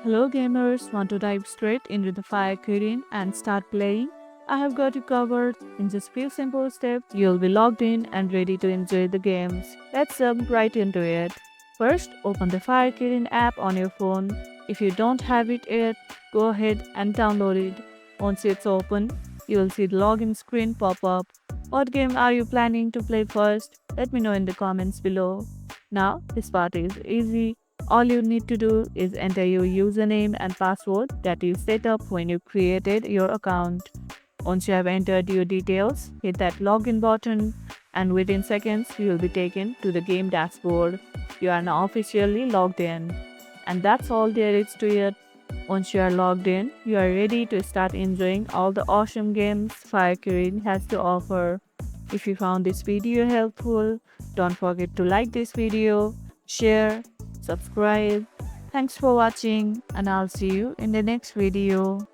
Hello gamers, want to dive straight into the Fire Kirin and start playing? I have got you covered. In just few simple steps, you'll be logged in and ready to enjoy the games. Let's jump right into it. First, open the Fire Kirin app on your phone. If you don't have it yet, go ahead and download it. Once it's open, you'll see the login screen pop up. What game are you planning to play first? Let me know in the comments below. Now, this part is easy. All you need to do is enter your username and password that you set up when you created your account. Once you have entered your details, hit that login button and within seconds you will be taken to the game dashboard. You are now officially logged in. And that's all there is to it. Once you are logged in, you are ready to start enjoying all the awesome games Fire Kirin has to offer. If you found this video helpful, don't forget to like this video, share, subscribe. Thanks for watching and I'll see you in the next video.